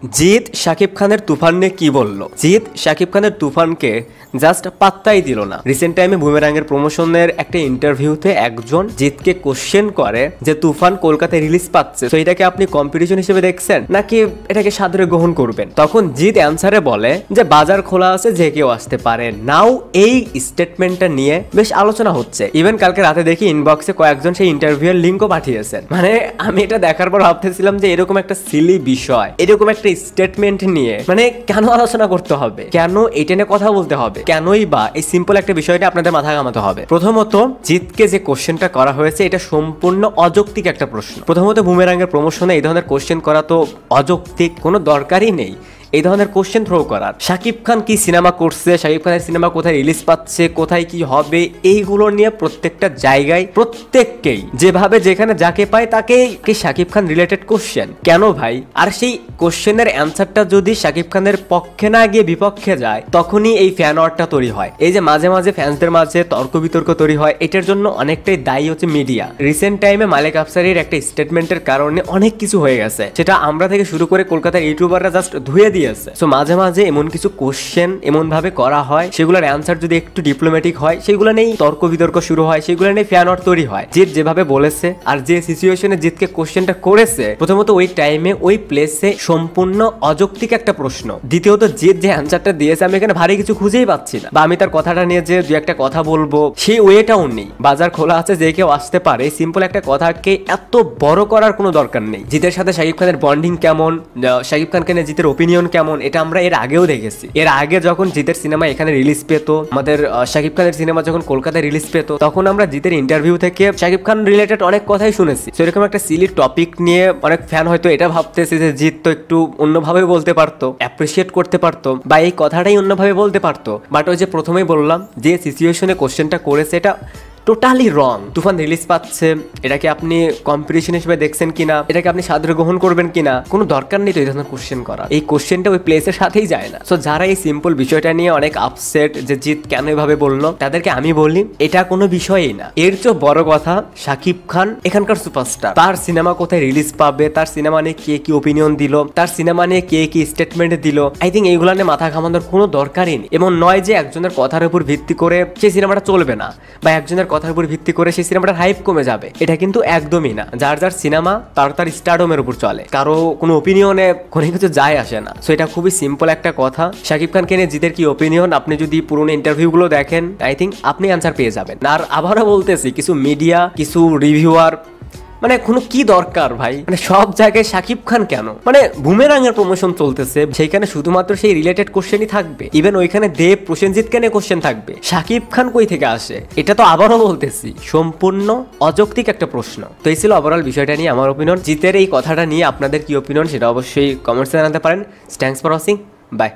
জিৎ শাকিব খানের তুফান নিয়ে কি বলল? জিৎ শাকিব খানের তুফানকে জাস্ট পাত্তাই দিল না। রিসেন্ট টাইমে বুমেরাঙের প্রমোশনের একটা ইন্টারভিউতে একজন জিৎকে কোশ্চেন করে যে তুফান কলকাতায় রিলিজ পাচ্ছে, তো এটাকে আপনি কম্পিটিশন হিসেবে দেখছেন নাকি এটাকে সাদরে গ্রহণ করবেন? তখন জিৎ অ্যান্সারে বলে যে বাজার খোলা আছে, যে কেউ আসতে পারে। নাও এই স্টেটমেন্টটা নিয়ে বেশ আলোচনা হচ্ছে। ইভেন কালকে রাতে দেখি ইনবক্সে কয়েকজন সেই ইন্টারভিউয়ের লিঙ্কও পাঠিয়েছেন। মানে আমি এটা দেখার পর ভাবতেছিলাম যে এরকম একটা সিলি বিষয়, এরকম একটা স্টেটমেন্ট নিয়ে মানে কেন আলোচনা করতে হবে, কেন এটা নিয়ে কথা বলতে হবে, কেনই বা এই সিম্পল একটা বিষয়টা আপনাদের মাথায় ঘামাতে হবে? প্রথমত, জিৎকে যে কোশ্চেনটা করা হয়েছে এটা সম্পূর্ণ অযৌক্তিক একটা প্রশ্ন। প্রথমত, বুমেরাঙের প্রমোশনে এই ধরনের কোশ্চেন করা তো অযৌক্তিক, কোনো দরকারই নেই এই ধরনের কোশ্চেন থ্রো করার। শাকিব খান কি সিনেমা করছে, শাকিব খানের সিনেমা কোথায় রিলিজ পাচ্ছে, কোথায় কি হবে, এইগুলো নিয়ে প্রত্যেকটা জায়গায় প্রত্যেককেই যেভাবে যেখানে যাকে পায় তাকেই কি শাকিব খান রিলেটেড কোশ্চেন। কেন ভাই? আর সেই কোশ্চেনের অ্যান্সারটা যদি শাকিব খানের পক্ষে না গিয়ে বিপক্ষে যায়, তখনই এই ফ্যান ওয়ারটা তৈরি হয়। এই যে মাঝে মাঝে ফ্যান্সদের মাঝে তর্ক বিতর্ক তৈরি হয়, এটার জন্য অনেকটাই দায়ী হচ্ছে মিডিয়া। রিসেন্ট টাইমে মালেক আফসারির একটা স্টেটমেন্টের কারণে অনেক কিছু হয়ে গেছে, সেটা আমরা থেকে শুরু করে কলকাতার ইউটিউবাররা জাস্ট ধুয়ে দিয়েছে। সো মাঝে মাঝে এমন কিছু কোশ্চেন এমন ভাবে করা হয়, সেগুলোর অ্যান্সার যদি একটু ডিপ্লোম্যাটিক হয়, সেগুলো নেই তর্ক বিতর্ক শুরু হয়, সেগুলো নেই ফ্যান ওয়ার তৈরি হয়। জিৎ যেভাবে বলেছে আর যে সিচুয়েশনে জিৎকে কোশ্চেনটা করেছে, প্রথমত ওই টাইমে ওই প্লেসে সম্পূর্ণ অযৌক্তিক একটা প্রশ্ন। দ্বিতীয়ত, জিৎ যে অ্যান্সারটা দিয়েছে আমি এখানে ভারী কিছু খুঁজেই পাচ্ছি না, বা আমি তার কথাটা নিয়ে যে দু একটা কথা বলবো সেই ওয়েটাও নেই। বাজার খোলা আছে, যে কেউ আসতে পারে, সিম্পল একটা কথাকে এত বড় করার কোনো দরকার নেই। জিতের সাথে শাকিব খানের বন্ডিং কেমন, শাকিব খানকে নিয়ে জিতের ওপিনিয়ন কেমন, এটা আমরা এর আগেও দেখেছি। এর আগে যখন জিতের সিনেমা এখানে রিলিজ পেতো, আমাদের শাকিব খানের সিনেমা যখন কলকাতায় রিলিজ পেতো, তখন আমরা জিতের ইন্টারভিউ থেকে শাকিব খান রিলেটেড অনেক কথাই শুনেছি। সেরকম একটা সিলি টপিক নিয়ে অনেক ফ্যান হয়তো এটা ভাবতেছে যে জিৎ তো একটু অন্যভাবে বলতে পারতো, অ্যাপ্রিসিয়েট করতে পারতো, বা এই কথাটাই অন্যভাবে বলতে পারতো। বাট ওই যে প্রথমেই বললাম, যে সিচুয়েশনে কোশ্চেনটা করেছে এটা টোটালি রং। তুফান রিলিজ পাচ্ছে, এটাকে আপনি কম্পিটিশন হিসেবে দেখছেন কিনা, এটাকে আপনি সাদরে গ্রহণ করবেন কিনা, কোনো দরকার নেই তো এই ধরনের কোশ্চেন করা। এই কোশ্চেনটা ওই প্লেসের সাথেই যায় না। সো যারা এই সিম্পল বিষয়টা নিয়ে অনেক আপসেট যে জিৎ কেন এভাবে বললো, তাদেরকে আমি বলি এটা কোনো বিষয়ই না। এর চেয়ে বড় কথা, শাকিব খান এখানকার সুপারস্টার, তার সিনেমা কোথায় রিলিজ পাবে, তার সিনেমা নিয়ে কে কি ওপিনিয়ন দিল, তার সিনেমা নিয়ে কে কি স্টেটমেন্ট দিল, আই থিঙ্ক এইগুলো নিয়ে মাথা ঘামানোর কোনো দরকারই নেই। এমন নয় যে একজনের কথার উপর ভিত্তি করে সেই সিনেমাটা চলবে না, বা একজনের কথার উপর ভিত্তি করে সেই সিনেমাটার হাইপ কমে যাবে, এটা কিন্তু একদমই না। যার যার সিনেমা তার তার স্টারডমের উপর চলে, কারো কোনো ওপিনিয়নে কোনো কিছু যায় আসে না। সো এটা খুবই সিম্পল একটা কথা। শাকিব খানকে নিয়ে জিতের কি ওপিনিয়ন, আপনি যদি পুরোনো ইন্টারভিউগুলো দেখেন, আই থিঙ্ক আপনি অ্যান্সার পেয়ে যাবেন। আর আবারও বলতেছি, কিছু মিডিয়া, কিছু রিভিউয়ার, মানে কোনো কি দরকার ভাই? মানে সব জায়গায় শাকিব খান কেন? মানে বুমেরাঙের প্রমোশন চলতেছে, সেইখানে শুধুমাত্র সেই রিলেটেড কোশ্চেনই থাকবে। ইভেন ওইখানে দেব প্রসেনজিৎকে নিয়ে কোশ্চেন থাকবে, শাকিব খান কই থেকে আসে? এটা তো আবারও বলতেছি সম্পূর্ণ অযৌক্তিক একটা প্রশ্ন। তো এই ছিল ওভারঅল বিষয়টা নিয়ে আমার ওপিনিয়ন। জিতের এই কথাটা নিয়ে আপনাদের কি ওপিনিয়ন সেটা অবশ্যই কমেন্টসে জানাতে পারেন। Thanks for watching, by.